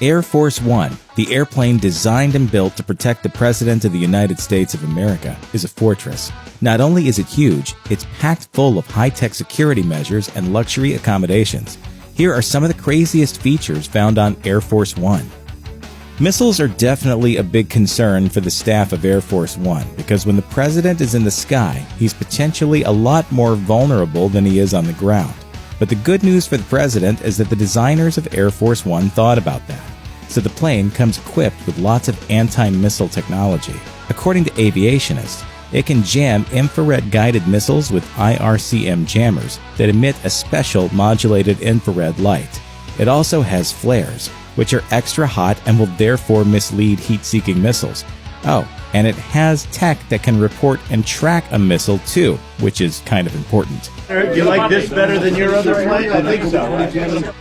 Air Force One, the airplane designed and built to protect the President of the United States of America, is a fortress. Not only is it huge, it's packed full of high-tech security measures and luxury accommodations. Here are some of the craziest features found on Air Force One. Missiles are definitely a big concern for the staff of Air Force One because when the President is in the sky, he's potentially a lot more vulnerable than he is on the ground. But the good news for the President is that the designers of Air Force One thought about that. So the plane comes equipped with lots of anti-missile technology. According to aviationists, it can jam infrared-guided missiles with IRCM jammers that emit a special modulated infrared light. It also has flares, which are extra hot and will therefore mislead heat-seeking missiles. Oh, and it has tech that can report and track a missile too, which is kind of important. Do you like this better than your other plane? I think so.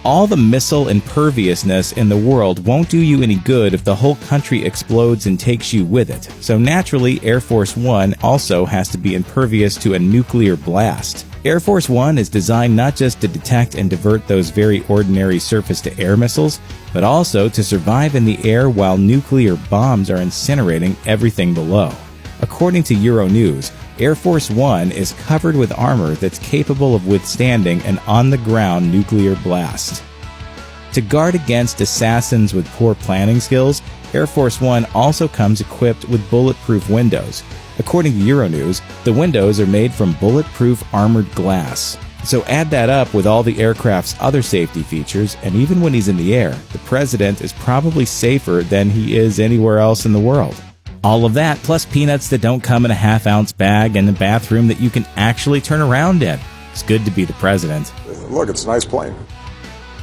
All the missile imperviousness in the world won't do you any good if the whole country explodes and takes you with it. So naturally, Air Force One also has to be impervious to a nuclear blast. Air Force One is designed not just to detect and divert those very ordinary surface-to-air missiles, but also to survive in the air while nuclear bombs are incinerating everything below. According to Euronews, Air Force One is covered with armor that's capable of withstanding an on-the-ground nuclear blast. To guard against assassins with poor planning skills, Air Force One also comes equipped with bulletproof windows. According to Euronews, the windows are made from bulletproof armored glass. So add that up with all the aircraft's other safety features, and even when he's in the air, the President is probably safer than he is anywhere else in the world. All of that, plus peanuts that don't come in a half-ounce bag and a bathroom that you can actually turn around in. It's good to be the President. Look, it's a nice plane.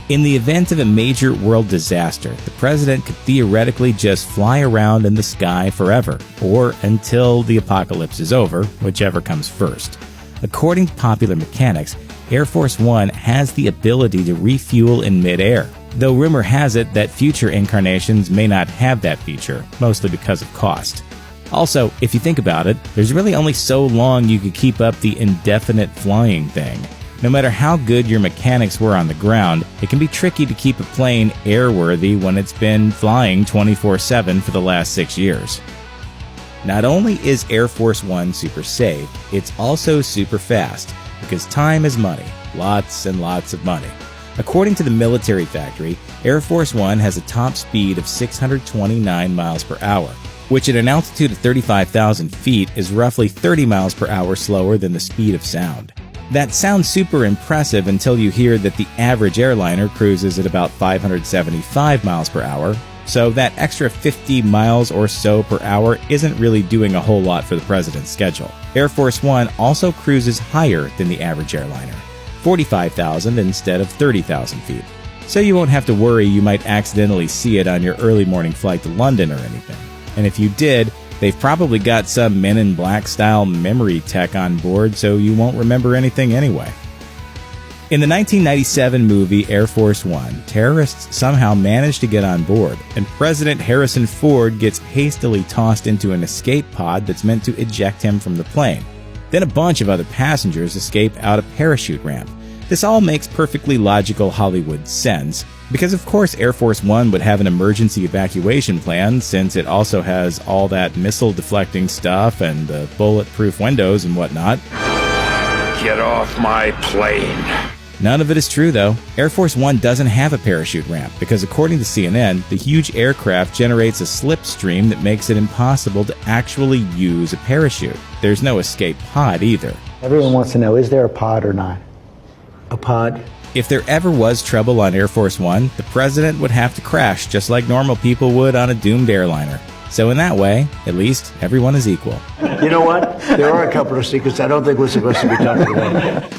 In the event of a major world disaster, the President could theoretically just fly around in the sky forever, or until the apocalypse is over, whichever comes first. According to Popular Mechanics, Air Force One has the ability to refuel in midair, though rumor has it that future incarnations may not have that feature, mostly because of cost. Also, if you think about it, there's really only so long you could keep up the indefinite flying thing. No matter how good your mechanics were on the ground, it can be tricky to keep a plane airworthy when it's been flying 24/7 for the last 6 years. Not only is Air Force One super safe, it's also super fast, because time is money, lots and lots of money. According to the Military Factory, Air Force One has a top speed of 629 miles per hour, which at an altitude of 35,000 feet is roughly 30 miles per hour slower than the speed of sound. That sounds super impressive until you hear that the average airliner cruises at about 575 miles per hour, so that extra 50 miles or so per hour isn't really doing a whole lot for the President's schedule. Air Force One also cruises higher than the average airliner, 45,000 instead of 30,000 feet. So you won't have to worry you might accidentally see it on your early morning flight to London or anything. And if you did, they've probably got some Men in Black style memory tech on board, so you won't remember anything anyway. In the 1997 movie Air Force One, terrorists somehow manage to get on board, and President Harrison Ford gets hastily tossed into an escape pod that's meant to eject him from the plane. Then a bunch of other passengers escape out a parachute ramp. This all makes perfectly logical Hollywood sense, because of course Air Force One would have an emergency evacuation plan since it also has all that missile deflecting stuff and the bulletproof windows and whatnot. Get off my plane. None of it is true, though. Air Force One doesn't have a parachute ramp because, according to CNN, the huge aircraft generates a slipstream that makes it impossible to actually use a parachute. There's no escape pod either. Everyone wants to know, is there a pod or not? A pod? If there ever was trouble on Air Force One, the President would have to crash just like normal people would on a doomed airliner. So in that way, at least, everyone is equal. You know what? There are a couple of secrets I don't think we're supposed to be talking about.